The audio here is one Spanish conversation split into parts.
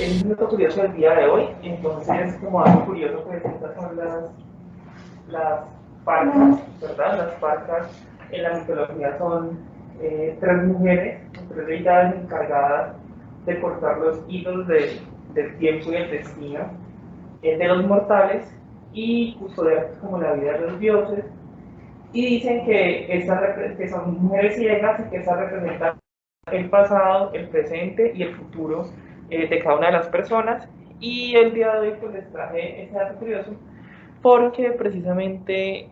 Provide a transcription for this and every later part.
es un dato curioso del día de hoy. Entonces, como algo curioso, pues estas son las parcas, ¿verdad? Las parcas en la mitología son tres mujeres, tres deidades encargadas de cortar los hilos del tiempo y el destino de los mortales y custodiar como la vida de los dioses. Y dicen que son mujeres ciegas y que estas representan el pasado, el presente y el futuro de cada una de las personas. Y el día de hoy pues les traje ese dato curioso porque precisamente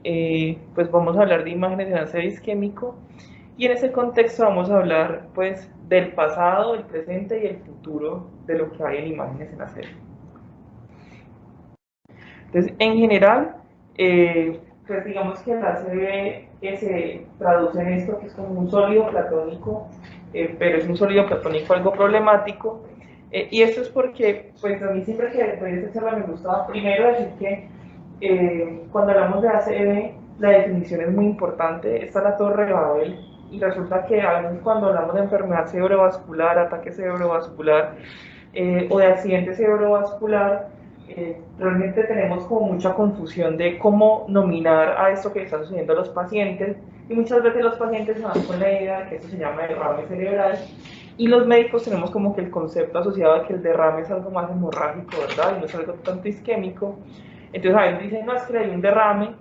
pues vamos a hablar de imágenes en ACV isquémico y en ese contexto vamos a hablar pues del pasado, el presente y el futuro de lo que hay en imágenes en ACV. Entonces, en general, pues digamos que el ACV se traduce en esto que es como un sólido platónico, pero es un sólido platónico algo problemático. Y esto es porque, pues a mí siempre que doy esta charla me gusta primero decir que cuando hablamos de ACV, la definición es muy importante. Está la Torre de Babel y resulta que a veces cuando hablamos de enfermedad cerebrovascular, ataque cerebrovascular o de accidente cerebrovascular, realmente tenemos como mucha confusión de cómo nominar a esto que está sucediendo a los pacientes y muchas veces los pacientes se van con la idea de que esto se llama derrame cerebral y los médicos tenemos como que el concepto asociado de que el derrame es algo más hemorrágico, ¿verdad? Y no es algo tanto isquémico. Entonces a veces dicen, no, es que hay un derrame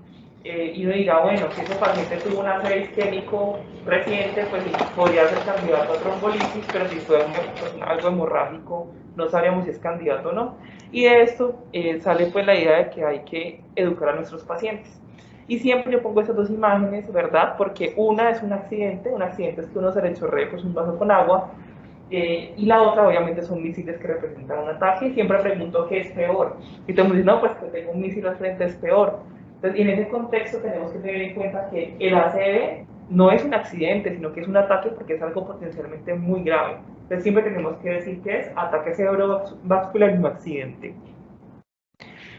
y uno dirá, bueno, si ese paciente tuvo un ACV isquémico reciente, pues podría ser candidato a trombolisis, pero si fue pues, algo hemorrágico, no sabríamos si es candidato o no. Y de esto sale pues la idea de que hay que educar a nuestros pacientes. Y siempre yo pongo esas dos imágenes, ¿verdad? Porque una es un accidente es que uno se le chorree pues, un vaso con agua, y la otra obviamente son misiles que representan un ataque, y siempre pregunto qué es peor. Y todo el mundo dice, no, pues que tengo un misil al frente es peor. Entonces, en ese contexto tenemos que tener en cuenta que el ACV no es un accidente, sino que es un ataque porque es algo potencialmente muy grave. Entonces siempre tenemos que decir que es ataque cerebrovascular y no accidente.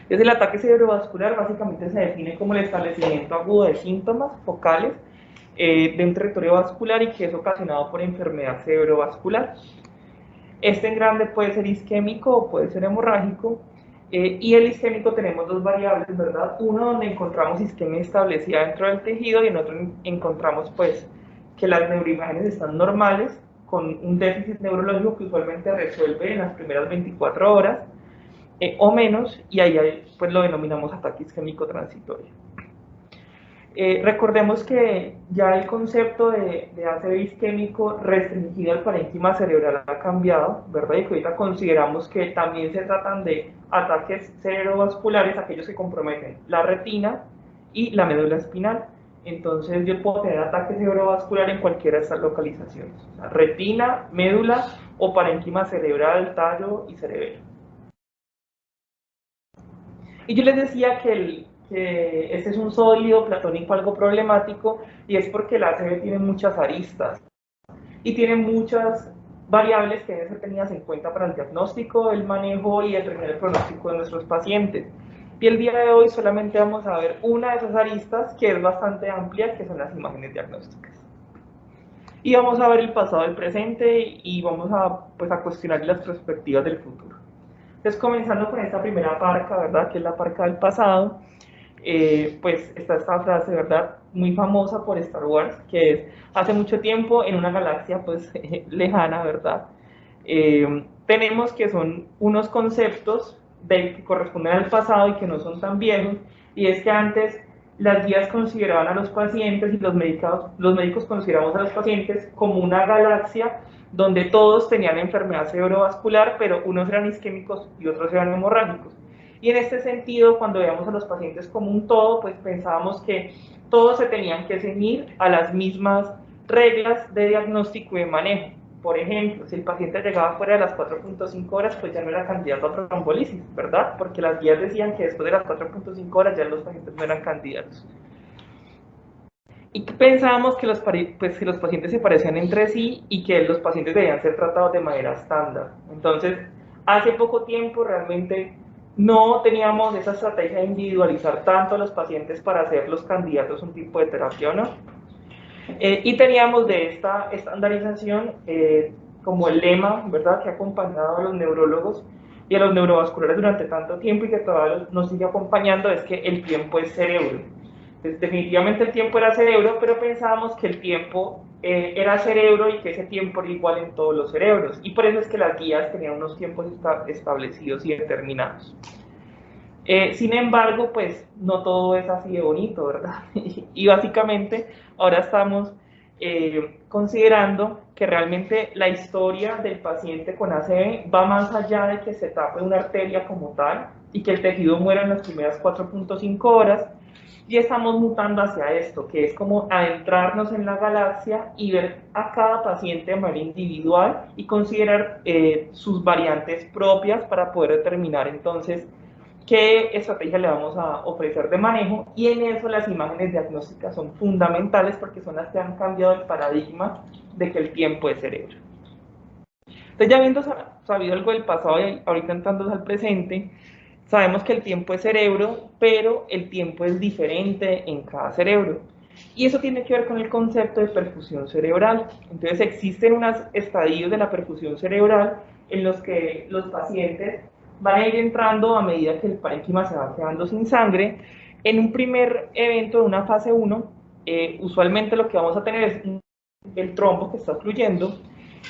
Entonces el ataque cerebrovascular básicamente se define como el establecimiento agudo de síntomas focales de un territorio vascular y que es ocasionado por enfermedad cerebrovascular. Este en grande puede ser isquémico o puede ser hemorrágico. Y el isquémico tenemos dos variables, ¿verdad? Uno donde encontramos isquemia establecida dentro del tejido y en otro encontramos pues que las neuroimágenes están normales con un déficit neurológico que usualmente resuelve en las primeras 24 horas o menos y ahí pues lo denominamos ataque isquémico transitorio. Recordemos que ya el concepto de ACV isquémico restringido al parénquima cerebral ha cambiado, ¿verdad? Y que ahorita consideramos que también se tratan de ataques cerebrovasculares, aquellos que comprometen la retina y la médula espinal. Entonces yo puedo tener ataque cerebrovascular en cualquiera de estas localizaciones, o sea, retina, médula o parénquima cerebral, tallo y cerebelo. Y yo les decía que este es un sólido platónico algo problemático y es porque el ACV tiene muchas aristas y tiene muchas variables que deben ser tenidas en cuenta para el diagnóstico, el manejo y el primer pronóstico de nuestros pacientes. Y el día de hoy solamente vamos a ver una de esas aristas que es bastante amplia, que son las imágenes diagnósticas. Y vamos a ver el pasado, el presente y vamos a, pues, a cuestionar las perspectivas del futuro. Entonces, comenzando con esta primera parca, ¿verdad? Que es la parca del pasado, pues está esta frase, ¿verdad? Muy famosa por Star Wars, que es, hace mucho tiempo en una galaxia, pues, lejana, ¿verdad? Tenemos que son unos conceptos que corresponden al pasado y que no son tan viejos, y es que antes las guías consideraban a los pacientes y los médicos consideramos a los pacientes como una galaxia donde todos tenían enfermedad cerebrovascular, pero unos eran isquémicos y otros eran hemorrágicos. Y en este sentido, cuando veíamos a los pacientes como un todo, pues pensábamos que todos se tenían que ceñir a las mismas reglas de diagnóstico y de manejo. Por ejemplo, si el paciente llegaba fuera de las 4.5 horas, pues ya no era candidato a trombolisis, ¿verdad? Porque las guías decían que después de las 4.5 horas ya los pacientes no eran candidatos. Y pensábamos que pues, que los pacientes se parecían entre sí y que los pacientes debían ser tratados de manera estándar. Entonces, hace poco tiempo realmente no teníamos esa estrategia de individualizar tanto a los pacientes para hacer los candidatos a un tipo de terapia o no. Y teníamos de esta estandarización como el lema, ¿verdad?, que ha acompañado a los neurólogos, y a los neurovasculares durante tanto tiempo y que todavía nos sigue acompañando es que el tiempo es cerebro. Entonces, definitivamente el tiempo era cerebro, pero pensábamos que el tiempo era cerebro y que ese tiempo era igual en todos los cerebros. Y por eso es que las guías tenían unos tiempos establecidos y determinados. Sin embargo, pues no todo es así de bonito, ¿verdad? Y básicamente ahora estamos considerando que realmente la historia del paciente con ACV va más allá de que se tape una arteria como tal y que el tejido muera en las primeras 4.5 horas, y estamos mutando hacia esto, que es como adentrarnos en la galaxia y ver a cada paciente de manera individual y considerar sus variantes propias para poder determinar entonces qué estrategia le vamos a ofrecer de manejo, y en eso las imágenes diagnósticas son fundamentales porque son las que han cambiado el paradigma de que el tiempo es cerebro. Entonces, ya habiendo sabido algo del pasado y ahorita entrando al presente, sabemos que el tiempo es cerebro, pero el tiempo es diferente en cada cerebro. Y eso tiene que ver con el concepto de perfusión cerebral. Entonces existen unos estadios de la perfusión cerebral en los que los pacientes van a ir entrando a medida que el parénquima se va quedando sin sangre. En un primer evento de una fase 1, usualmente lo que vamos a tener es el trombo que está fluyendo,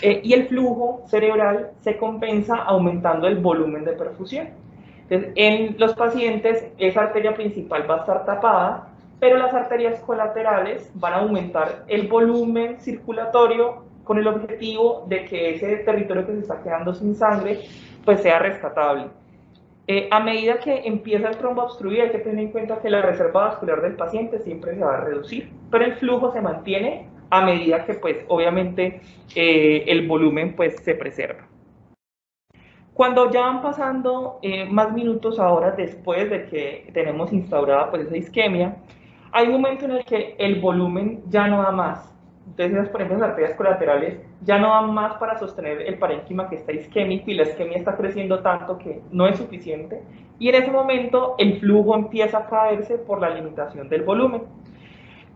y el flujo cerebral se compensa aumentando el volumen de perfusión. Entonces, en los pacientes esa arteria principal va a estar tapada, pero las arterias colaterales van a aumentar el volumen circulatorio con el objetivo de que ese territorio que se está quedando sin sangre pues sea rescatable. A medida que empieza el trombo a obstruir, hay que tener en cuenta que la reserva vascular del paciente siempre se va a reducir, pero el flujo se mantiene a medida que pues obviamente el volumen pues se preserva. Cuando ya van pasando más minutos a horas después de que tenemos instaurada pues esa isquemia, hay un momento en el que el volumen ya no da más. Entonces, por ejemplo, las arterias colaterales ya no dan más para sostener el parénquima que está isquémico y la isquemia está creciendo tanto que no es suficiente. Y en ese momento el flujo empieza a caerse por la limitación del volumen.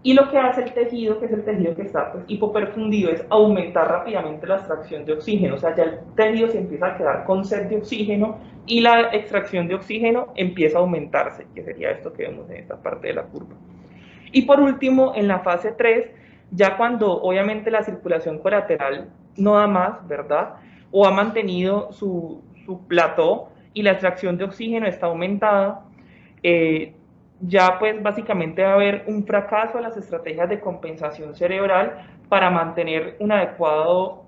Y lo que hace el tejido, que es el tejido que está pues, hipoperfundido, es aumentar rápidamente la extracción de oxígeno. O sea, ya el tejido se empieza a quedar con sed de oxígeno y la extracción de oxígeno empieza a aumentarse, que sería esto que vemos en esta parte de la curva. Y por último, en la fase 3, ya cuando obviamente la circulación colateral no da más, ¿verdad? O ha mantenido su plató y la extracción de oxígeno está aumentada, ya pues básicamente va a haber un fracaso de las estrategias de compensación cerebral para mantener una adecuada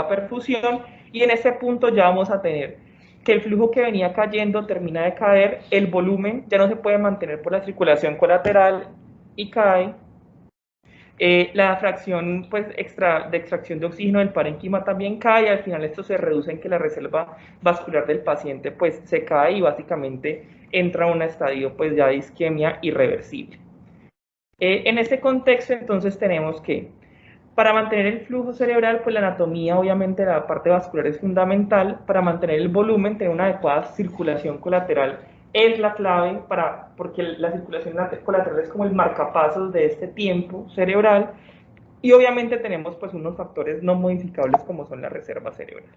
perfusión, y en este punto ya vamos a tener que el flujo que venía cayendo termina de caer, el volumen ya no se puede mantener por la circulación colateral y cae, la fracción pues, de extracción de oxígeno del parénquima también cae, y al final esto se reduce en que la reserva vascular del paciente pues, se cae y básicamente entra a un estadio pues, ya de isquemia irreversible. En este contexto entonces tenemos que para mantener el flujo cerebral, pues la anatomía, obviamente la parte vascular es fundamental. Para mantener el volumen, tener una adecuada circulación colateral es la clave, porque la circulación colateral es como el marcapasos de este tiempo cerebral. Y obviamente tenemos pues unos factores no modificables como son la reserva cerebral.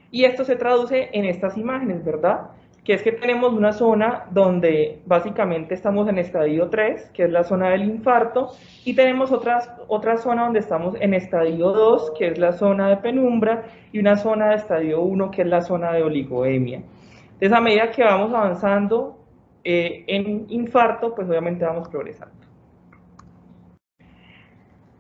Y esto se traduce en estas imágenes, ¿verdad? Que es que tenemos una zona donde básicamente estamos en estadio 3, que es la zona del infarto, y tenemos otra zona donde estamos en estadio 2, que es la zona de penumbra, y una zona de estadio 1, que es la zona de oligoemia. Entonces, a medida que vamos avanzando en infarto, pues obviamente vamos progresando.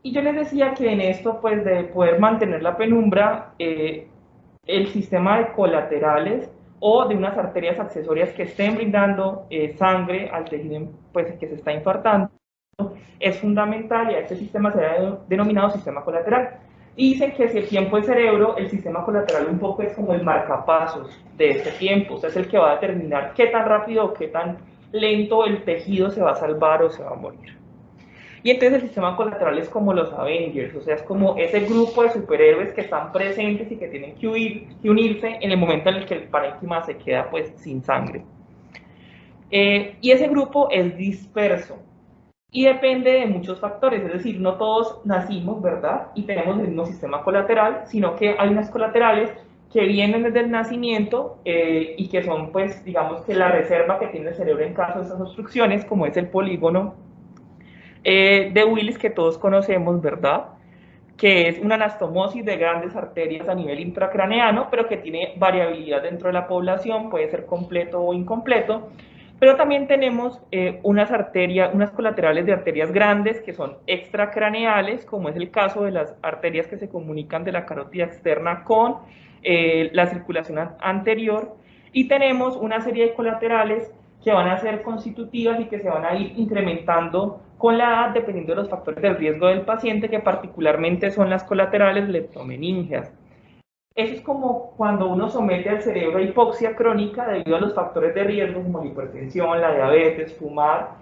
Y yo les decía que en esto, pues de poder mantener la penumbra, el sistema de colaterales o de unas arterias accesorias que estén brindando sangre al tejido pues, que se está infartando es fundamental, y a este sistema se ha denominado sistema colateral. Y dicen que si el tiempo es cerebro, el sistema colateral un poco es como el marcapasos de este tiempo, o sea, es el que va a determinar qué tan rápido o qué tan lento el tejido se va a salvar o se va a morir. Y entonces el sistema colateral es como los Avengers, o sea, es como ese grupo de superhéroes que están presentes y que tienen que unirse en el momento en el que el parénquima se queda pues sin sangre. Y ese grupo es disperso y depende de muchos factores, es decir, no todos nacimos, ¿verdad? Y tenemos el mismo sistema colateral, sino que hay unas colaterales que vienen desde el nacimiento y que son, pues, digamos que la reserva que tiene el cerebro en caso de esas obstrucciones, como es el polígono de Willis que todos conocemos, ¿verdad? Que es una anastomosis de grandes arterias a nivel intracraneano, pero que tiene variabilidad dentro de la población, puede ser completo o incompleto. Pero también tenemos unas colaterales de arterias grandes que son extracraneales, como es el caso de las arterias que se comunican de la carótida externa con la circulación anterior. Y tenemos una serie de colaterales que van a ser constitutivas y que se van a ir incrementando con la edad dependiendo de los factores de riesgo del paciente, que particularmente son las colaterales leptomeningeas. Eso es como cuando uno somete al cerebro a hipoxia crónica debido a los factores de riesgo como la hipertensión, la diabetes, fumar,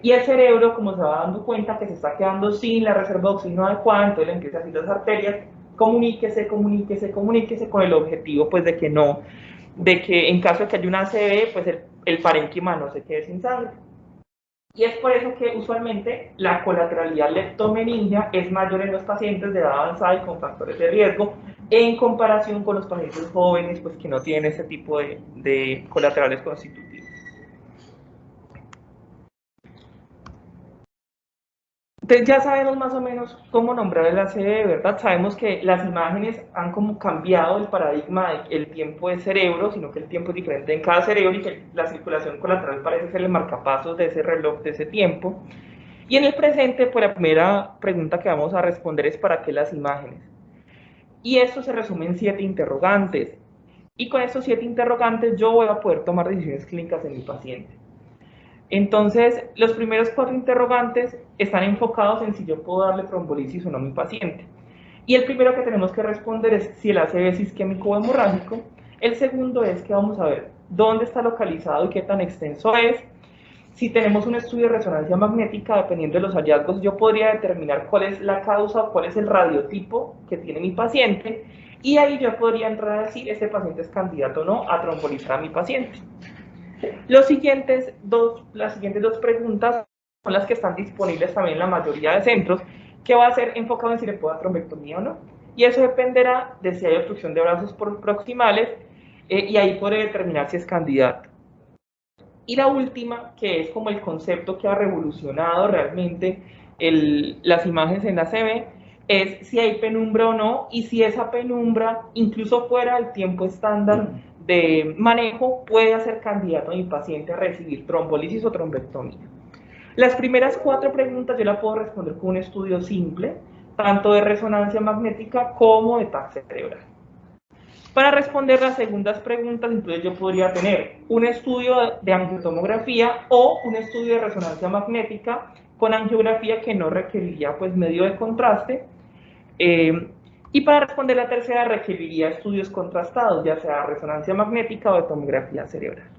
y el cerebro, como se va dando cuenta que se está quedando sin la reserva de oxígeno adecuada, entonces le empieza a decir las arterias, comuníquese, comuníquese, comuníquese, con el objetivo pues de que en caso de que haya una ACV, pues el parénquima no se quede sin sangre. Y es por eso que usualmente la colateralidad leptomeningia es mayor en los pacientes de edad avanzada y con factores de riesgo en comparación con los pacientes jóvenes, pues que no tienen ese tipo de colaterales constitutivos. Entonces ya sabemos más o menos cómo nombrar el ACV, ¿verdad? Sabemos que las imágenes han como cambiado el paradigma del tiempo de cerebro, sino que el tiempo es diferente en cada cerebro y que la circulación colateral parece ser el marcapasos de ese reloj, de ese tiempo. Y en el presente, pues la primera pregunta que vamos a responder es ¿para qué las imágenes? Y esto se resume en 7 interrogantes. Y con estos 7 interrogantes yo voy a poder tomar decisiones clínicas en mi paciente. Entonces, los primeros 4 interrogantes están enfocados en si yo puedo darle trombolisis o no a mi paciente. Y el primero que tenemos que responder es si el ACV es isquémico o hemorrágico. El segundo es que vamos a ver dónde está localizado y qué tan extenso es. Si tenemos un estudio de resonancia magnética, dependiendo de los hallazgos, yo podría determinar cuál es la causa o cuál es el radiotipo que tiene mi paciente, y ahí yo podría entrar a decir, este paciente es candidato o no a trombolizar a mi paciente. Las siguientes dos preguntas son las que están disponibles también en la mayoría de centros, que va a ser enfocado en si le puedo dar trombectomía o no. Y eso dependerá de si hay obstrucción de brazos proximales, y ahí podré determinar si es candidato. Y la última, que es como el concepto que ha revolucionado realmente las imágenes en la CB, es si hay penumbra o no, y si esa penumbra, incluso fuera del tiempo estándar de manejo, puede hacer candidato a mi paciente a recibir trombolisis o trombectomía. Las primeras 4 preguntas yo las puedo responder con un estudio simple, tanto de resonancia magnética como de TAC cerebral. Para responder las segundas preguntas, entonces yo podría tener un estudio de angiotomografía o un estudio de resonancia magnética con angiografía que no requeriría pues medio de contraste. Y para responder la tercera requeriría estudios contrastados, ya sea resonancia magnética o de tomografía cerebral.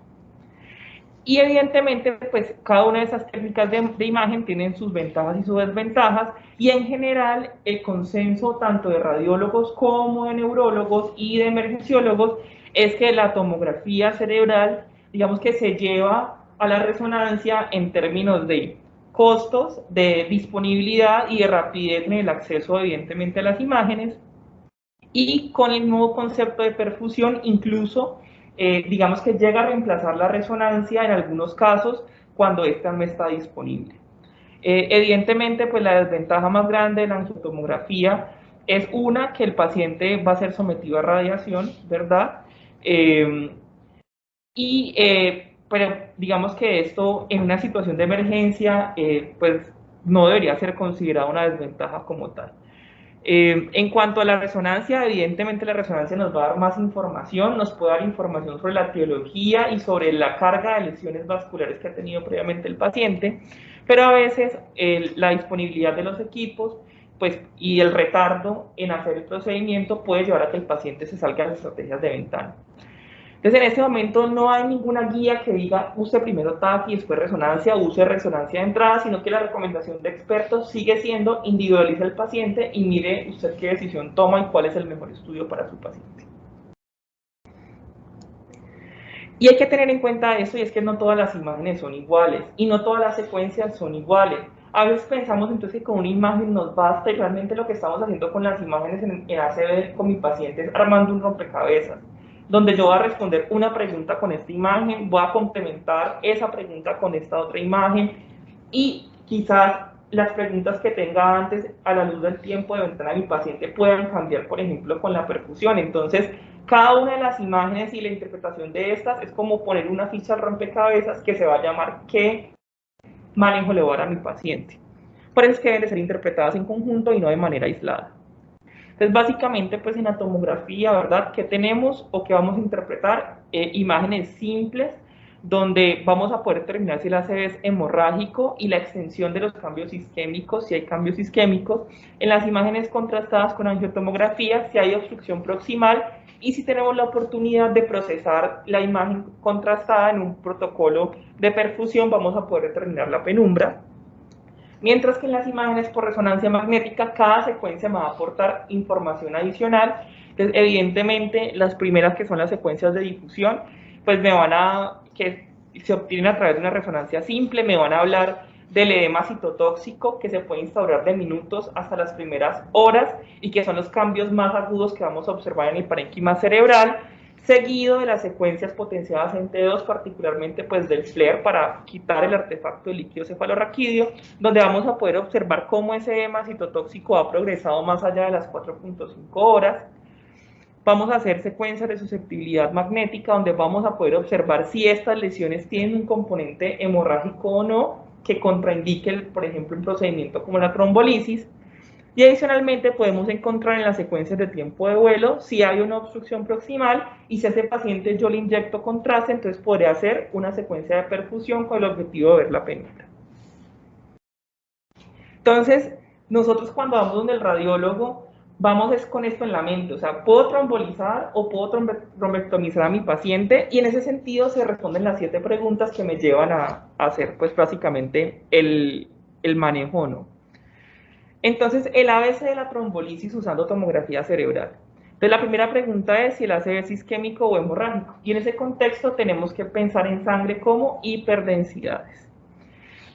Y evidentemente, pues cada una de esas técnicas de imagen tienen sus ventajas y sus desventajas, y en general el consenso tanto de radiólogos como de neurólogos y de emergenciólogos es que la tomografía cerebral, digamos que se lleva a la resonancia en términos de costos, de disponibilidad y de rapidez en el acceso evidentemente a las imágenes, y con el nuevo concepto de perfusión incluso digamos que llega a reemplazar la resonancia en algunos casos cuando esta no está disponible. Evidentemente, pues la desventaja más grande de la angiotomografía es una, que el paciente va a ser sometido a radiación, ¿verdad? Pero digamos que esto en una situación de emergencia, pues no debería ser considerada una desventaja como tal. En cuanto a la resonancia, evidentemente la resonancia nos va a dar más información, nos puede dar información sobre la etiología y sobre la carga de lesiones vasculares que ha tenido previamente el paciente, pero a veces la disponibilidad de los equipos pues, y el retardo en hacer el procedimiento puede llevar a que el paciente se salga de las estrategias de ventana. Entonces, en este momento no hay ninguna guía que diga use primero TAC y después resonancia, use resonancia de entrada, sino que la recomendación de expertos sigue siendo individualice al paciente y mire usted qué decisión toma y cuál es el mejor estudio para su paciente. Y hay que tener en cuenta eso, y es que no todas las imágenes son iguales y no todas las secuencias son iguales. A veces pensamos entonces que con una imagen nos basta y realmente lo que estamos haciendo con las imágenes en ACV con mi paciente es armando un rompecabezas, donde yo voy a responder una pregunta con esta imagen, voy a complementar esa pregunta con esta otra imagen y quizás las preguntas que tenga antes a la luz del tiempo de ventana de mi paciente puedan cambiar, por ejemplo, con la perfusión. Entonces, cada una de las imágenes y la interpretación de estas es como poner una ficha al rompecabezas que se va a llamar qué manejo le voy a dar a mi paciente. Por eso es que deben de ser interpretadas en conjunto y no de manera aislada. Entonces, básicamente, pues en la tomografía, ¿verdad? ¿Qué tenemos o qué vamos a interpretar? Imágenes simples, donde vamos a poder determinar si el ACV es hemorrágico y la extensión de los cambios isquémicos, si hay cambios isquémicos. En las imágenes contrastadas con angiotomografía, si hay obstrucción proximal y si tenemos la oportunidad de procesar la imagen contrastada en un protocolo de perfusión, vamos a poder determinar la penumbra. Mientras que en las imágenes por resonancia magnética, cada secuencia me va a aportar información adicional. Entonces, evidentemente, las primeras que son las secuencias de difusión, pues que se obtienen a través de una resonancia simple, me van a hablar del edema citotóxico que se puede instaurar de minutos hasta las primeras horas y que son los cambios más agudos que vamos a observar en el parénquima cerebral, seguido de las secuencias potenciadas en T2, particularmente pues del FLAIR para quitar el artefacto de líquido cefalorraquídeo, donde vamos a poder observar cómo ese edema citotóxico ha progresado más allá de las 4.5 horas. Vamos a hacer secuencias de susceptibilidad magnética, donde vamos a poder observar si estas lesiones tienen un componente hemorrágico o no, que contraindique, por ejemplo, un procedimiento como la trombolisis. Y adicionalmente podemos encontrar en las secuencias de tiempo de vuelo si hay una obstrucción proximal y si a ese paciente yo le inyecto contraste, entonces podría hacer una secuencia de perfusión con el objetivo de ver la penumbra. Entonces, nosotros cuando vamos donde el radiólogo, vamos es con esto en la mente, o sea, puedo trombolizar o puedo trombectomizar a mi paciente y en ese sentido se responden las 7 preguntas que me llevan a hacer pues básicamente el manejo, ¿no? Entonces, el ABC de la trombolisis usando tomografía cerebral. Entonces, la primera pregunta es si el ACV es isquémico o hemorrágico. Y en ese contexto tenemos que pensar en sangre como hiperdensidades.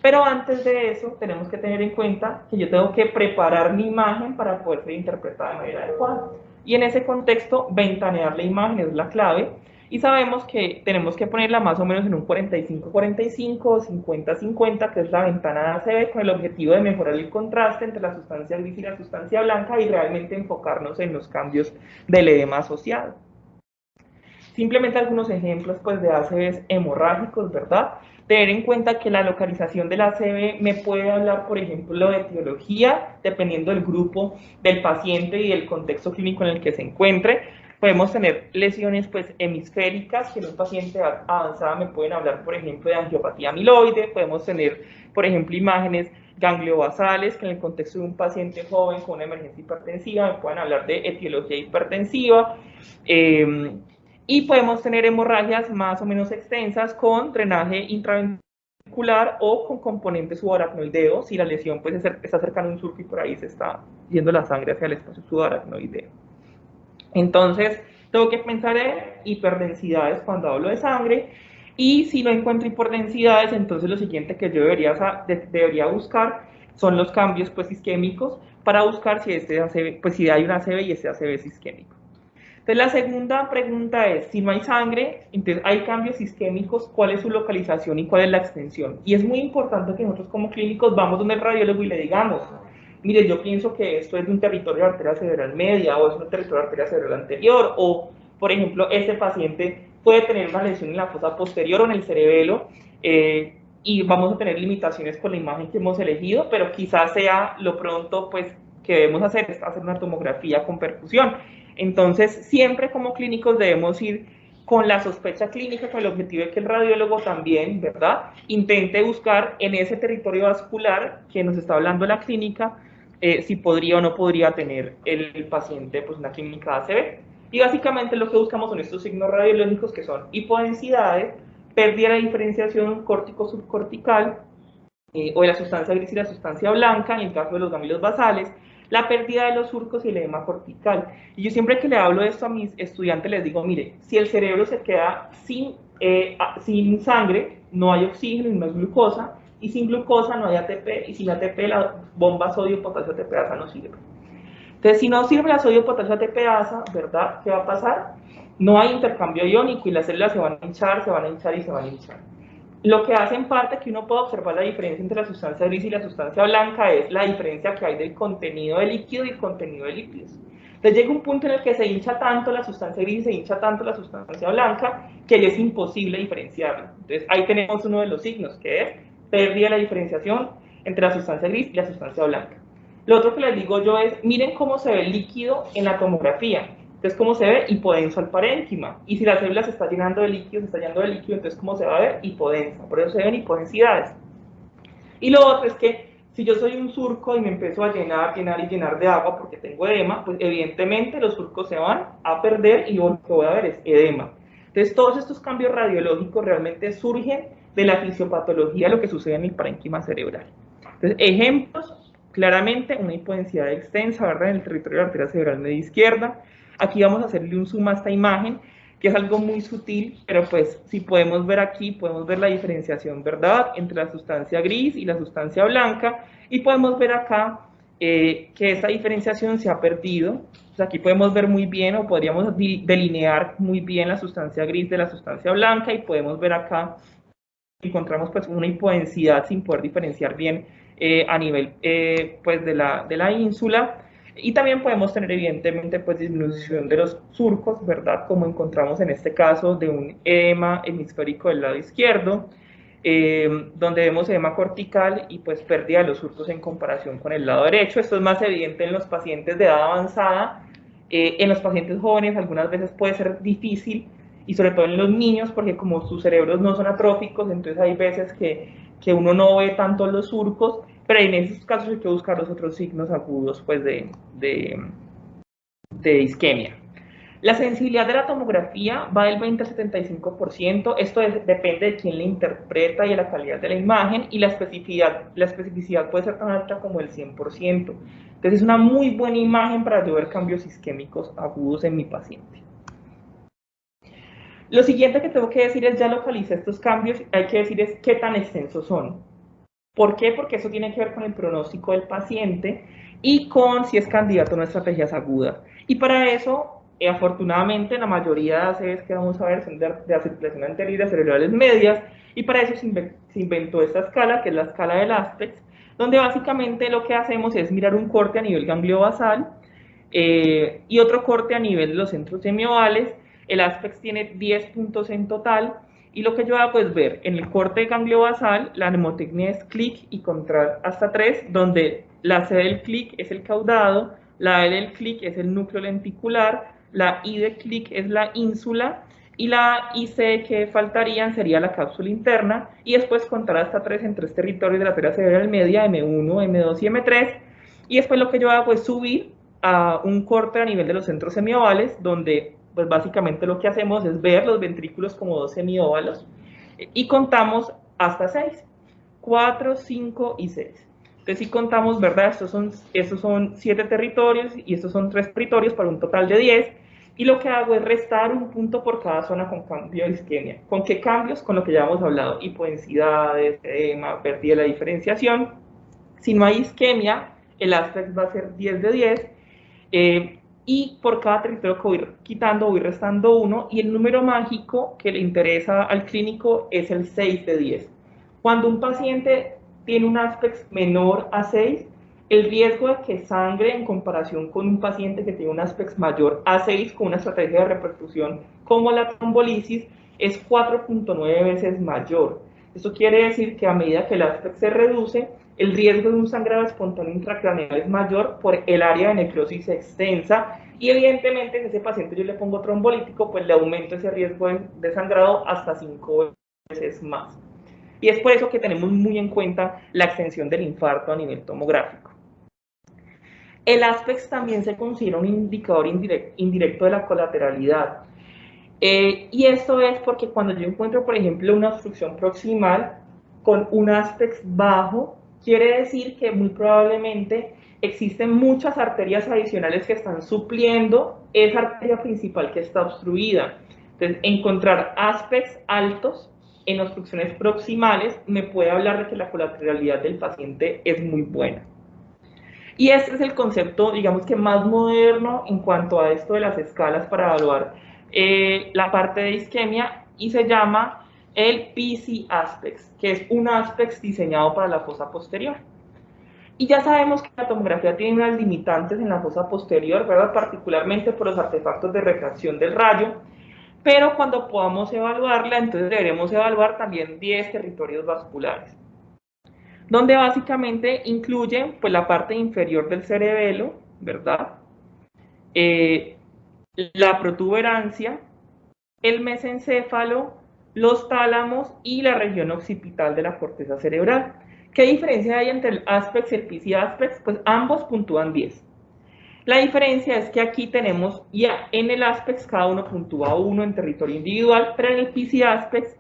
Pero antes de eso, tenemos que tener en cuenta que yo tengo que preparar mi imagen para poder ser interpretada de manera adecuada. Y en ese contexto, ventanear la imagen es la clave. Y sabemos que tenemos que ponerla más o menos en un 45-45 o 50-50, que es la ventana de ACV, con el objetivo de mejorar el contraste entre la sustancia gris y la sustancia blanca y realmente enfocarnos en los cambios del edema asociado. Simplemente algunos ejemplos pues, de ACVs hemorrágicos, ¿verdad? Tener en cuenta que la localización del ACV me puede hablar, por ejemplo, de etiología, dependiendo del grupo del paciente y del contexto clínico en el que se encuentre. Podemos tener lesiones pues, hemisféricas, que en un paciente avanzado me pueden hablar, por ejemplo, de angiopatía amiloide. Podemos tener, por ejemplo, imágenes gangliobasales, que en el contexto de un paciente joven con una emergencia hipertensiva me pueden hablar de etiología hipertensiva. Y podemos tener hemorragias más o menos extensas con drenaje intraventricular o con componente subaracnoideo, si la lesión pues, está cercana a un surco y por ahí se está yendo la sangre hacia el espacio subaracnoideo. Entonces, tengo que pensar en hiperdensidades cuando hablo de sangre, y si no encuentro hiperdensidades, entonces lo siguiente que yo debería buscar son los cambios pues, isquémicos para buscar si, si hay un ACV y este ACV es isquémico. Entonces, la segunda pregunta es, si no hay sangre, entonces hay cambios isquémicos, ¿cuál es su localización y cuál es la extensión? Y es muy importante que nosotros como clínicos vamos donde el radiólogo y le digamos, mire, yo pienso que esto es de un territorio de arteria cerebral media o es un territorio de arteria cerebral anterior, o, por ejemplo, este paciente puede tener una lesión en la fosa posterior o en el cerebelo, y vamos a tener limitaciones con la imagen que hemos elegido, pero quizás sea lo pronto, pues, que debemos hacer es hacer una tomografía con perfusión. Entonces, siempre como clínicos debemos ir con la sospecha clínica, con el objetivo de que el radiólogo también, ¿verdad?, intente buscar en ese territorio vascular que nos está hablando la clínica, si podría o no podría tener el paciente pues, una clínica ACV. Y básicamente lo que buscamos son estos signos radiológicos que son hipodensidades, pérdida de diferenciación córtico-subcortical, o de la sustancia gris y la sustancia blanca, en el caso de los ganglios basales, la pérdida de los surcos y el edema cortical. Y yo siempre que le hablo de esto a mis estudiantes les digo, mire, si el cerebro se queda sin sangre, no hay oxígeno y no hay glucosa, y sin glucosa no hay ATP, y sin ATP la bomba sodio-potasio ATPasa no sirve. Entonces, si no sirve la sodio-potasio ATPasa, ¿verdad? ¿Qué va a pasar? No hay intercambio iónico y las células se van a hinchar, se van a hinchar y se van a hinchar. Lo que hace en parte que uno pueda observar la diferencia entre la sustancia gris y la sustancia blanca es la diferencia que hay del contenido de líquido y el contenido de lípidos. Entonces llega un punto en el que se hincha tanto la sustancia gris y se hincha tanto la sustancia blanca que ya es imposible diferenciarla. Entonces ahí tenemos uno de los signos, que es pérdida de la diferenciación entre la sustancia gris y la sustancia blanca. Lo otro que les digo yo es, miren cómo se ve el líquido en la tomografía. Entonces, ¿cómo se ve? Hipodenso al parénquima. Y si la célula se está llenando de líquido, entonces, ¿cómo se va a ver? Hipodensa. Por eso se ven hipodensidades. Y lo otro es que, si yo soy un surco y me empiezo a llenar de agua porque tengo edema, pues evidentemente los surcos se van a perder y lo que voy a ver es edema. Entonces, todos estos cambios radiológicos realmente surgen de la fisiopatología de lo que sucede en el parénquima cerebral. Entonces, ejemplos, claramente una hipodensidad extensa, ¿verdad? En el territorio de la arteria cerebral media izquierda. Aquí vamos a hacerle un zoom a esta imagen, que es algo muy sutil, pero pues si podemos ver aquí, podemos ver la diferenciación, ¿verdad?, entre la sustancia gris y la sustancia blanca, y podemos ver acá que esta diferenciación se ha perdido. Pues aquí podemos ver muy bien, o podríamos delinear muy bien la sustancia gris de la sustancia blanca, y podemos ver acá, encontramos pues una hipodensidad sin poder diferenciar bien a nivel pues de la ínsula. Y también podemos tener evidentemente pues disminución de los surcos, ¿verdad? Como encontramos en este caso de un edema hemisférico del lado izquierdo, donde vemos edema cortical y pues pérdida de los surcos en comparación con el lado derecho. Esto es más evidente en los pacientes de edad avanzada. En los pacientes jóvenes algunas veces puede ser difícil, y sobre todo en los niños, porque como sus cerebros no son atróficos, entonces hay veces que uno no ve tanto los surcos, pero en esos casos hay que buscar los otros signos agudos pues de isquemia. La sensibilidad de la tomografía va del 20 al 75%, esto depende de quién la interpreta y de la calidad de la imagen, y la especificidad puede ser tan alta como el 100%. Entonces es una muy buena imagen para yo ver cambios isquémicos agudos en mi paciente. Lo siguiente que tengo que decir es, ya localicé estos cambios, hay que decir es qué tan extensos son. ¿Por qué? Porque eso tiene que ver con el pronóstico del paciente y con si es candidato a una estrategias agudas. Y para eso, afortunadamente, la mayoría de ACVs que vamos a ver son de acirculación anterior y de cerebrales medias, y para eso se inventó esta escala, que es la escala del Aspect, donde básicamente lo que hacemos es mirar un corte a nivel ganglio-basal y otro corte a nivel de los centros semiovales. El Aspect tiene 10 puntos en total, y lo que yo hago es ver en el corte ganglio-basal, la mnemotecnia es clic y contar hasta 3, donde la C del clic es el caudado, la L del clic es el núcleo lenticular, la I del clic es la ínsula, y la IC que faltarían sería la cápsula interna, y después contar hasta 3 en 3 territorios de la arteria cerebral media, M1, M2 y M3, y después lo que yo hago es subir a un corte a nivel de los centros semiovales, donde pues básicamente lo que hacemos es ver los ventrículos como dos semióvalos y contamos hasta 6, 4, 5 y 6. Entonces si contamos, ¿verdad? Estos son 7 territorios y estos son 3 territorios para un total de 10, y lo que hago es restar un punto por cada zona con cambio de isquemia. ¿Con qué cambios? Con lo que ya hemos hablado, hipodensidades, edema, pérdida de la diferenciación. Si no hay isquemia, el Aspect va a ser 10 de 10, y por cada territorio que voy quitando voy restando 1, y el número mágico que le interesa al clínico es el 6 de 10. Cuando un paciente tiene un Aspect menor a 6, el riesgo de que sangre en comparación con un paciente que tiene un Aspect mayor a 6 con una estrategia de reperfusión como la trombolisis es 4.9 veces mayor. Esto quiere decir que a medida que el Aspect se reduce, el riesgo de un sangrado espontáneo intracraneal es mayor por el área de necrosis extensa, y evidentemente si a ese paciente yo le pongo trombolítico, pues le aumento ese riesgo de sangrado hasta 5 veces más. Y es por eso que tenemos muy en cuenta la extensión del infarto a nivel tomográfico. El Aspect también se considera un indicador indirecto de la colateralidad. Y esto es porque cuando yo encuentro, por ejemplo, una obstrucción proximal con un Aspect bajo, quiere decir que muy probablemente existen muchas arterias adicionales que están supliendo esa arteria principal que está obstruida. Entonces, encontrar Aspects altos en obstrucciones proximales me puede hablar de que la colateralidad del paciente es muy buena. Y este es el concepto, digamos que más moderno en cuanto a esto de las escalas para evaluar la parte de isquemia, y se llama el PC Aspects, que es un Aspects diseñado para la fosa posterior. Y ya sabemos que la tomografía tiene unas limitantes en la fosa posterior, ¿verdad? Particularmente por los artefactos de refracción del rayo, pero cuando podamos evaluarla, entonces deberemos evaluar también 10 territorios vasculares, donde básicamente incluye pues, la parte inferior del cerebelo, ¿verdad? La protuberancia, el mesencéfalo, los tálamos y la región occipital de la corteza cerebral. ¿Qué diferencia hay entre el Aspects y el PC Aspects? Pues ambos puntúan 10. La diferencia es que aquí tenemos ya en el Aspects cada uno puntúa 1 en territorio individual, pero en el PC Aspects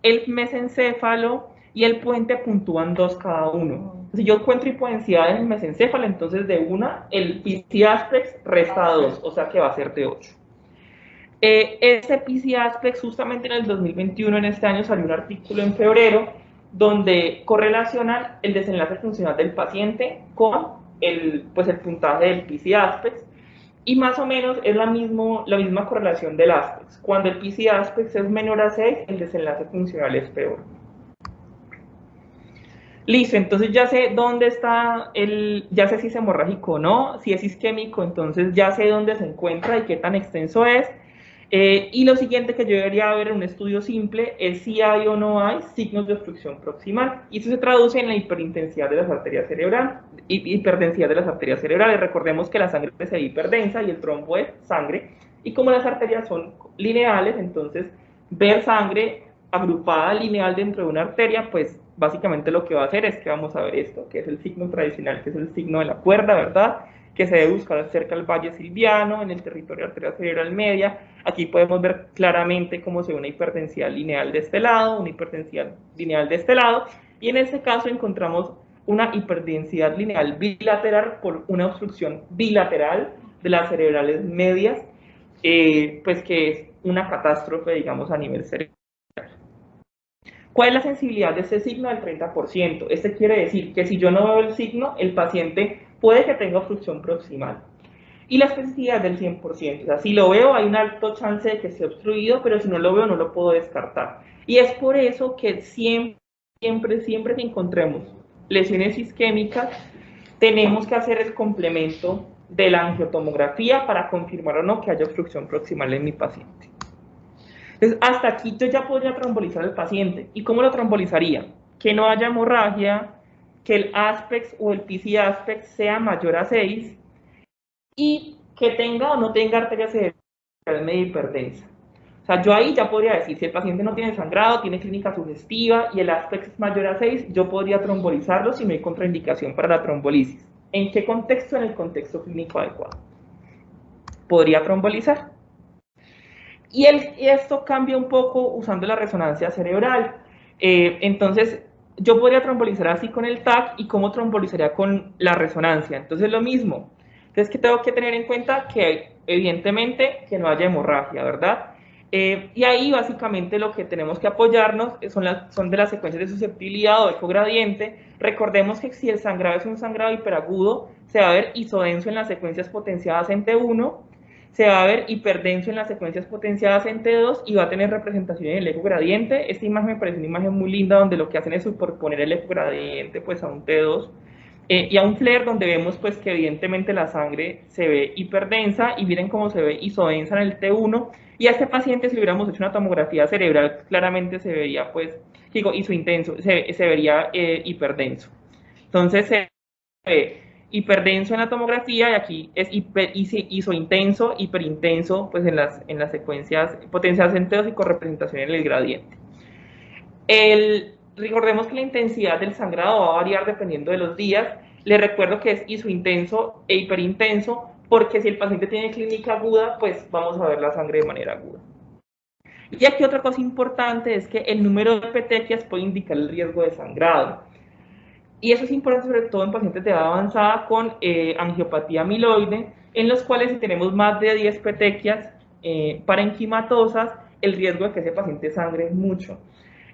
el mesencéfalo y el puente puntúan 2 cada uno. Si yo encuentro hipodensidad en el mesencéfalo, entonces de 1 el PC Aspects resta 2, o sea que va a ser de 8. Este PC Aspects, justamente en el 2021, en este año, salió un artículo en febrero donde correlacionan el desenlace funcional del paciente con el puntaje del PC Aspects, y más o menos es la misma correlación del Aspects. Cuando el PC Aspects es menor a 6, el desenlace funcional es peor. Listo, entonces ya sé dónde está ya sé si es hemorrágico o no, si es isquémico, entonces ya sé dónde se encuentra y qué tan extenso es. Y lo siguiente que yo debería ver en un estudio simple es si hay o no hay signos de obstrucción proximal. Y eso se traduce en la hiperintensidad de las arterias cerebrales, hiperdensidad de las arterias cerebrales. Recordemos que la sangre se ve hiperdensa y el trombo es sangre. Y como las arterias son lineales, entonces ver sangre agrupada lineal dentro de una arteria, pues básicamente lo que va a hacer es que vamos a ver esto, que es el signo tradicional, que es el signo de la cuerda, ¿verdad? Que se debe buscar cerca del valle silviano, en el territorio arterial cerebral media. Aquí podemos ver claramente cómo se ve una hiperdensidad lineal de este lado, una hiperdensidad lineal de este lado, y en este caso encontramos una hiperdensidad lineal bilateral por una obstrucción bilateral de las cerebrales medias, pues que es una catástrofe, digamos, a nivel cerebral. ¿Cuál es la sensibilidad de este signo? Del 30%. Este quiere decir que si yo no veo el signo, el paciente puede que tenga obstrucción proximal. Y la especificidad del 100%. O sea, si lo veo, hay un alto chance de que esté obstruido, pero si no lo veo, no lo puedo descartar. Y es por eso que siempre que encontremos lesiones isquémicas, tenemos que hacer el complemento de la angiotomografía para confirmar o no que haya obstrucción proximal en mi paciente. Entonces, hasta aquí yo ya podría trombolizar al paciente. ¿Y cómo lo trombolizaría? Que no haya hemorragia, que el Aspects o el PC Aspects sea mayor a 6 y que tenga o no tenga arteria cerebral media hiperdensa. O sea, yo ahí ya podría decir, si el paciente no tiene sangrado, tiene clínica sugestiva y el Aspects es mayor a 6, yo podría trombolizarlo si no hay contraindicación para la trombolisis. ¿En qué contexto? En el contexto clínico adecuado. Podría trombolizar. Y esto cambia un poco usando la resonancia cerebral. Entonces, yo podría trombolizar así con el TAC, y cómo trombolizaría con la resonancia. Entonces, lo mismo. Entonces, ¿qué tengo que tener en cuenta? Que evidentemente que no haya hemorragia, ¿verdad? Y ahí básicamente lo que tenemos que apoyarnos son de las secuencias de susceptibilidad o ecogradiente. Recordemos que si el sangrado es un sangrado hiperagudo, se va a ver isodenso en las secuencias potenciadas en T1, se va a ver hiperdenso en las secuencias potenciadas en T2 y va a tener representación en el ecogradiente. Esta imagen me parece una imagen muy linda donde lo que hacen es superponer el ecogradiente pues a un T2 y a un FLAIR, donde vemos pues que evidentemente la sangre se ve hiperdensa, y miren cómo se ve isodensa en el T1, y a este paciente, si le hubiéramos hecho una tomografía cerebral, claramente se vería pues, digo, isointenso, se vería hiperdenso. Entonces se ve hiperdenso en la tomografía, y aquí es isointenso, hiperintenso pues en las secuencias potenciadas en T2 y con representación en el gradiente. Recordemos que la intensidad del sangrado va a variar dependiendo de los días. Les recuerdo que es isointenso e hiperintenso, porque si el paciente tiene clínica aguda, pues vamos a ver la sangre de manera aguda. Y aquí otra cosa importante es que el número de petequias puede indicar el riesgo de sangrado. Y eso es importante sobre todo en pacientes de edad avanzada con angiopatía amiloide, en los cuales si tenemos más de 10 petequias parenquimatosas, el riesgo de que ese paciente sangre es mucho.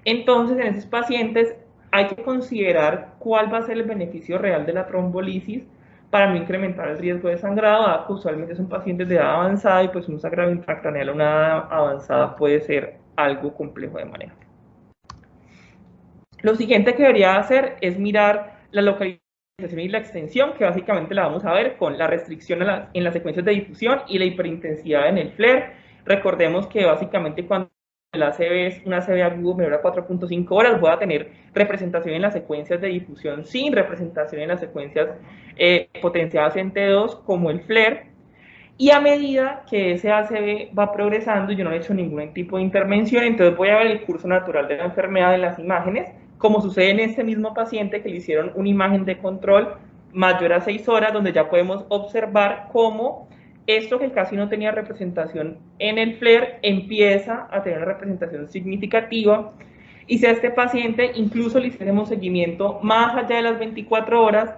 Entonces, en esos pacientes hay que considerar cuál va a ser el beneficio real de la trombolisis para no incrementar el riesgo de sangrado, dado que usualmente son pacientes de edad avanzada y pues un sangrado intracraneal a una edad avanzada puede ser algo complejo de manejar. Lo siguiente que debería hacer es mirar la localización y la extensión, que básicamente la vamos a ver con la restricción en las secuencias de difusión y la hiperintensidad en el FLAIR. Recordemos que básicamente cuando el ACV es un ACV agudo menor a 4.5 horas, voy a tener representación en las secuencias de difusión sin representación en las secuencias potenciadas en T2 como el FLAIR. Y a medida que ese ACV va progresando, yo no he hecho ningún tipo de intervención, entonces voy a ver el curso natural de la enfermedad en las imágenes, como sucede en este mismo paciente que le hicieron una imagen de control mayor a 6 horas, donde ya podemos observar cómo esto que casi no tenía representación en el FLAIR empieza a tener una representación significativa. Y si a este paciente incluso le hiciéramos seguimiento más allá de las 24 horas,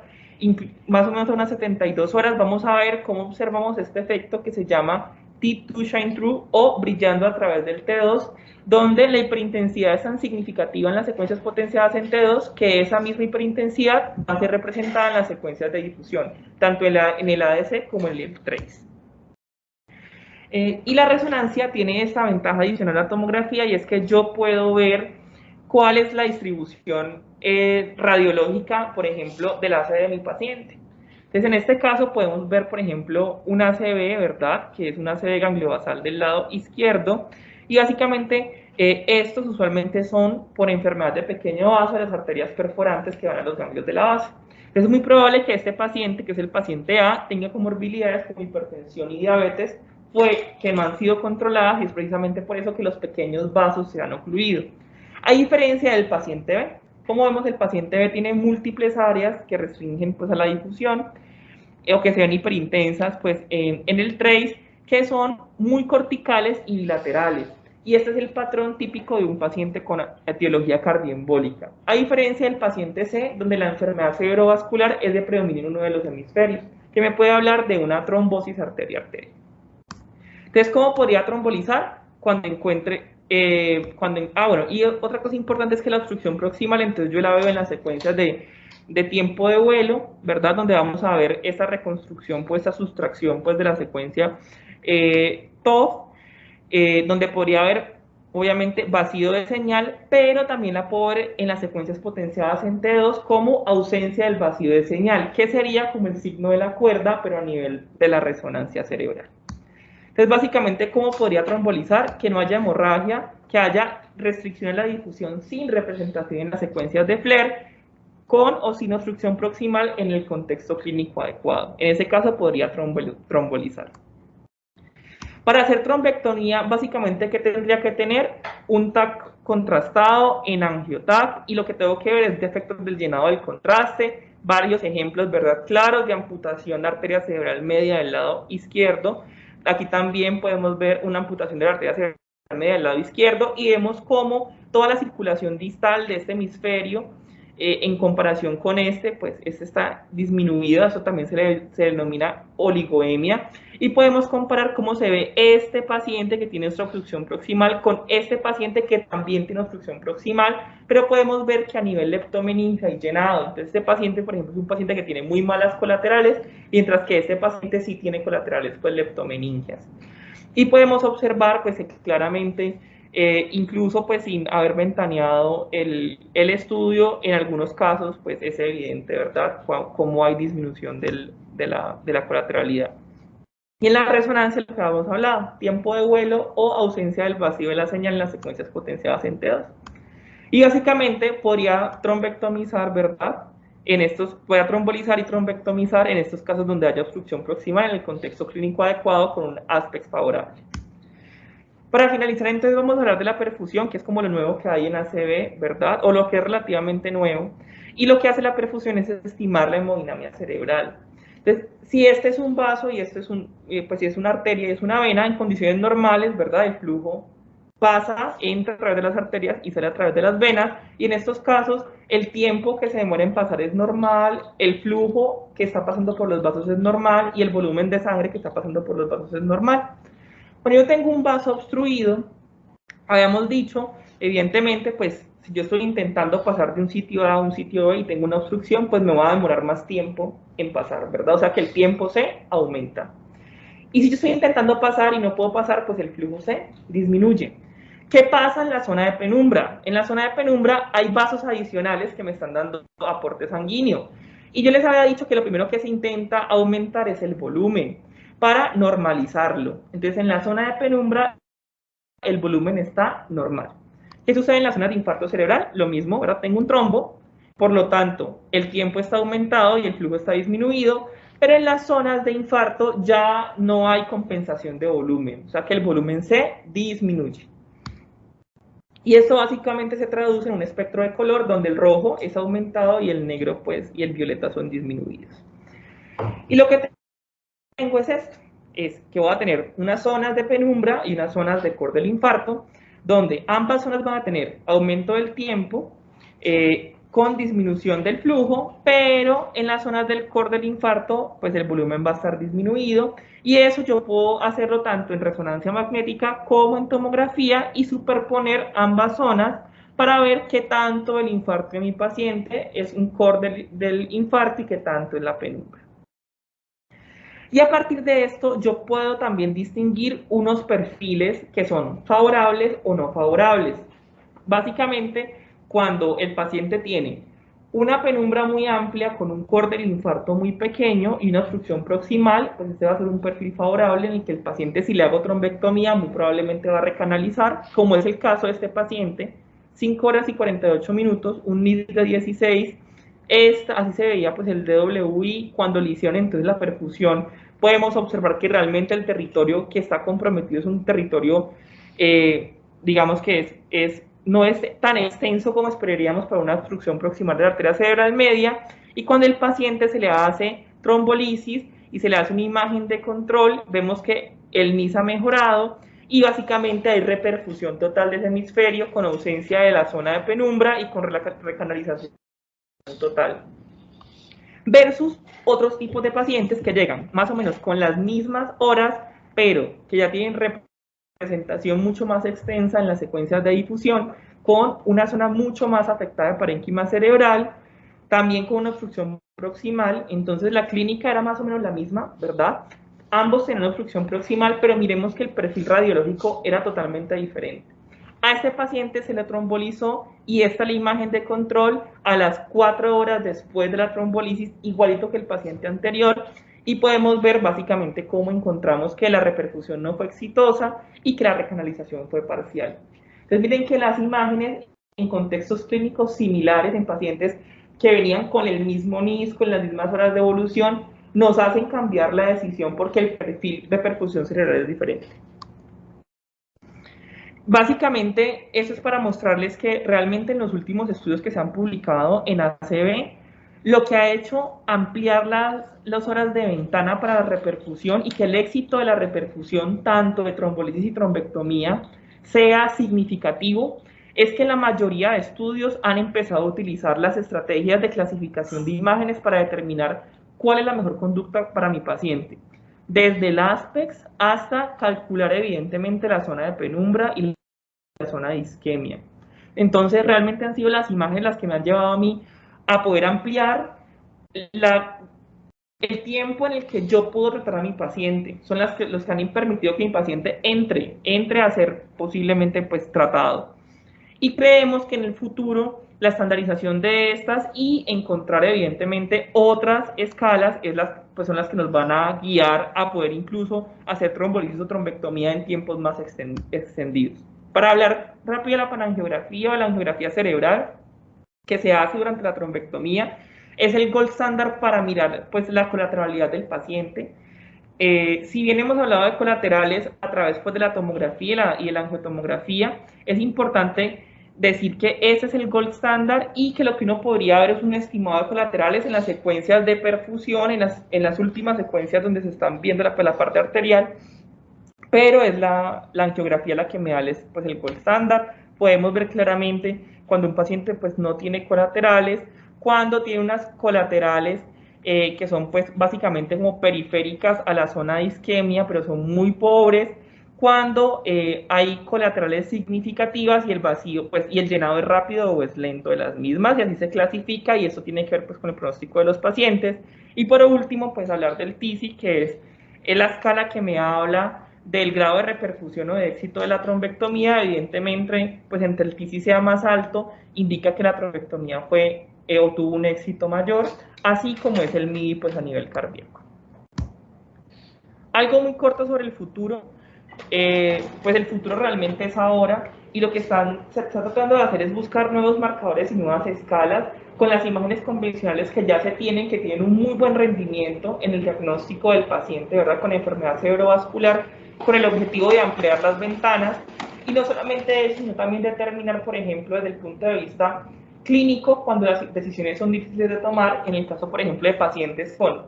más o menos a unas 72 horas, vamos a ver cómo observamos este efecto que se llama T2 Shine Through o brillando a través del T2, donde la hiperintensidad es tan significativa en las secuencias potenciadas en T2 que esa misma hiperintensidad va a ser representada en las secuencias de difusión, tanto en el ADC como en el Trace. Y la resonancia tiene esta ventaja adicional a la tomografía, y es que yo puedo ver cuál es la distribución radiológica, por ejemplo, del ACV de mi paciente. Entonces, en este caso podemos ver, por ejemplo, un ACV, ¿verdad?, que es un ACV gangliobasal del lado izquierdo, y básicamente estos usualmente son por enfermedad de pequeño vaso de las arterias perforantes que van a los ganglios de la base. Entonces, es muy probable que este paciente, que es el paciente A, tenga comorbilidades como hipertensión y diabetes, que no han sido controladas, y es precisamente por eso que los pequeños vasos se han ocluido. A diferencia del paciente B, como vemos, el paciente B tiene múltiples áreas que restringen pues a la difusión o que sean hiperintensas pues en el trace, que son muy corticales y bilaterales. Y este es el patrón típico de un paciente con etiología cardioembólica. A diferencia del paciente C, donde la enfermedad cerebrovascular es de predominio en uno de los hemisferios, que me puede hablar de una trombosis arteria-arteria. Entonces, ¿cómo podría trombolizar? Cuando encuentre, bueno, y otra cosa importante es que la obstrucción proximal, entonces yo la veo en las secuencias de tiempo de vuelo, ¿verdad? Donde vamos a ver esta reconstrucción, pues esta sustracción, pues de la secuencia TOF, donde podría haber, obviamente, vacío de señal, pero también la puedo ver en las secuencias potenciadas en T2 como ausencia del vacío de señal, que sería como el signo de la cuerda, pero a nivel de la resonancia cerebral. Entonces, básicamente, ¿cómo podría trombolizar? Que no haya hemorragia, que haya restricción en la difusión sin representación en las secuencias de FLAIR, con o sin obstrucción proximal en el contexto clínico adecuado. En ese caso, podría trombolizar. Para hacer trombectomía, básicamente, ¿qué tendría que tener? Un TAC contrastado en angioTAC, y lo que tengo que ver es defectos del llenado del contraste, varios ejemplos, ¿verdad?, claros de amputación de arteria cerebral media del lado izquierdo. Aquí también podemos ver una amputación de la arteria cerebral media del lado izquierdo, y vemos cómo toda la circulación distal de este hemisferio, en comparación con pues este está disminuido. Eso también se denomina oligoemia, y podemos comparar cómo se ve este paciente que tiene obstrucción proximal con este paciente que también tiene obstrucción proximal, pero podemos ver que a nivel leptomeningia hay llenado. Entonces, este paciente, por ejemplo, es un paciente que tiene muy malas colaterales, mientras que este paciente sí tiene colaterales, pues, leptomeningias. Y podemos observar, pues, claramente, incluso pues sin haber ventaneado el estudio, en algunos casos pues es evidente, ¿verdad?, cómo hay disminución de la colateralidad. Y en la resonancia, lo que habíamos hablado, tiempo de vuelo o ausencia del vacío de la señal en las secuencias potenciadas en T2. Y básicamente podría trombectomizar, ¿verdad?, podría trombolizar y trombectomizar en estos casos donde haya obstrucción proximal en el contexto clínico adecuado con un aspecto favorable. Para finalizar, entonces, vamos a hablar de la perfusión, que es como lo nuevo que hay en ACV, ¿verdad?, o lo que es relativamente nuevo. Y lo que hace la perfusión es estimar la hemodinamia cerebral. Entonces, si este es un vaso y este es pues si es una arteria y es una vena, en condiciones normales, ¿verdad?, el flujo entra a través de las arterias y sale a través de las venas, y en estos casos el tiempo que se demora en pasar es normal, el flujo que está pasando por los vasos es normal, y el volumen de sangre que está pasando por los vasos es normal. Cuando yo tengo un vaso obstruido, habíamos dicho Evidentemente, pues, si yo estoy intentando pasar de un sitio A a un sitio B y tengo una obstrucción, pues me va a demorar más tiempo en pasar, ¿verdad? O sea que el tiempo se aumenta. Y si yo estoy intentando pasar y no puedo pasar, pues el flujo se disminuye. ¿Qué pasa en la zona de penumbra? En la zona de penumbra hay vasos adicionales que me están dando aporte sanguíneo. Y yo les había dicho que lo primero que se intenta aumentar es el volumen para normalizarlo. Entonces, en la zona de penumbra, el volumen está normal. ¿Qué sucede en la zona de infarto cerebral? Lo mismo, ¿verdad? Tengo un trombo, por lo tanto, el tiempo está aumentado y el flujo está disminuido, pero en las zonas de infarto ya no hay compensación de volumen, o sea que el volumen se disminuye. Y esto básicamente se traduce en un espectro de color donde el rojo es aumentado y el negro pues y el violeta son disminuidos. Y lo que tengo es esto, es que voy a tener unas zonas de penumbra y unas zonas de core del infarto, donde ambas zonas van a tener aumento del tiempo con disminución del flujo, pero en las zonas del core del infarto, pues el volumen va a estar disminuido, y eso yo puedo hacerlo tanto en resonancia magnética como en tomografía y superponer ambas zonas para ver qué tanto el infarto de mi paciente es un core del infarto y qué tanto es la penumbra. Y a partir de esto yo puedo también distinguir unos perfiles que son favorables o no favorables. Básicamente, cuando el paciente tiene una penumbra muy amplia con un core del infarto muy pequeño y una obstrucción proximal, pues este va a ser un perfil favorable en el que el paciente, si le hago trombectomía, muy probablemente va a recanalizar, como es el caso de este paciente, 5 horas y 48 minutos, un NID de 16, así se veía pues el DWI cuando le hicieron entonces la perfusión. Podemos observar que realmente el territorio que está comprometido es un territorio, digamos que no es tan extenso como esperaríamos para una obstrucción proximal de la arteria cerebral media, y cuando el paciente se le hace trombolisis y se le hace una imagen de control, vemos que el NIS ha mejorado y básicamente hay reperfusión total del hemisferio con ausencia de la zona de penumbra y con recanalización total. Versus otros tipos de pacientes que llegan más o menos con las mismas horas, pero que ya tienen representación mucho más extensa en las secuencias de difusión, con una zona mucho más afectada de parénquima cerebral, también con una obstrucción proximal. Entonces la clínica era más o menos la misma, ¿verdad? Ambos tenían obstrucción proximal, pero miremos que el perfil radiológico era totalmente diferente. A este paciente se le trombolizó y esta es la imagen de control a las 4 horas después de la trombolisis, igualito que el paciente anterior, y podemos ver básicamente cómo encontramos que la reperfusión no fue exitosa y que la recanalización fue parcial. Entonces miren que las imágenes en contextos clínicos similares en pacientes que venían con el mismo NIS, con las mismas horas de evolución, nos hacen cambiar la decisión porque el perfil de perfusión cerebral es diferente. Básicamente, eso es para mostrarles que realmente en los últimos estudios que se han publicado en ACB, lo que ha hecho ampliar las horas de ventana para la reperfusión y que el éxito de la reperfusión, tanto de trombolisis y trombectomía, sea significativo, es que la mayoría de estudios han empezado a utilizar las estrategias de clasificación de imágenes para determinar cuál es la mejor conducta para mi paciente. Desde el ASPEX hasta calcular evidentemente la zona de penumbra y la zona de isquemia. Entonces realmente han sido las imágenes las que me han llevado a mí a poder ampliar el tiempo en el que yo puedo tratar a mi paciente. Son los que han permitido que mi paciente entre a ser posiblemente pues tratado. Y creemos que en el futuro la estandarización de estas y encontrar evidentemente otras escalas pues son las que nos van a guiar a poder incluso hacer trombolisis o trombectomía en tiempos más extendidos. Para hablar rápido de la panangiografía o la angiografía cerebral que se hace durante la trombectomía, es el gold standard para mirar pues la colateralidad del paciente. Si bien hemos hablado de colaterales a través pues, de la tomografía y la angiotomografía, es importante decir que ese es el gold standard y que lo que uno podría ver es un estimado de colaterales en las secuencias de perfusión, en las últimas secuencias donde se están viendo la parte arterial, pero es la angiografía la que me da pues, el gold standard. Podemos ver claramente cuando un paciente pues, no tiene colaterales, cuando tiene unas colaterales que son pues básicamente como periféricas a la zona de isquemia, pero son muy pobres, cuando hay colaterales significativas y el vacío, pues, y el llenado es rápido o es lento de las mismas, y así se clasifica, y eso tiene que ver, pues, con el pronóstico de los pacientes. Y por último, pues, hablar del TISI, que es la escala que me habla del grado de repercusión o de éxito de la trombectomía. Evidentemente, pues, entre el TISI sea más alto, indica que la trombectomía fue o tuvo un éxito mayor, así como es el MIDI, pues, a nivel cardíaco. Algo muy corto sobre el futuro, pues el futuro realmente es ahora, y lo que se está tratando de hacer es buscar nuevos marcadores y nuevas escalas con las imágenes convencionales que ya se tienen, que tienen un muy buen rendimiento en el diagnóstico del paciente, ¿verdad?, con enfermedad cerebrovascular, con el objetivo de ampliar las ventanas, y no solamente eso, sino también determinar, por ejemplo, desde el punto de vista clínico, cuando las decisiones son difíciles de tomar, en el caso, por ejemplo, de pacientes con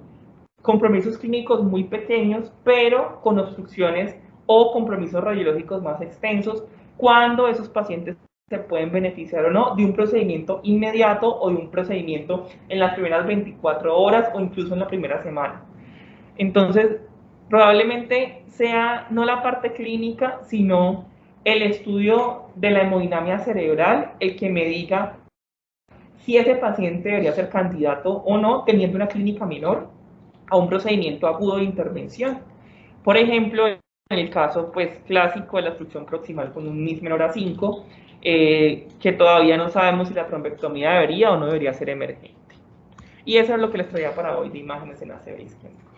compromisos clínicos muy pequeños, pero con obstrucciones o compromisos radiológicos más extensos, cuando esos pacientes se pueden beneficiar o no de un procedimiento inmediato o de un procedimiento en las primeras 24 horas o incluso en la primera semana. Entonces, probablemente sea no la parte clínica, sino el estudio de la hemodinamia cerebral el que me diga si ese paciente debería ser candidato o no, teniendo una clínica menor, a un procedimiento agudo de intervención. Por ejemplo, en el caso, pues, clásico de la obstrucción proximal con un MIS menor a 5, que todavía no sabemos si la trombectomía debería o no debería ser emergente. Y eso es lo que les traía para hoy de imágenes en ACV isquémico.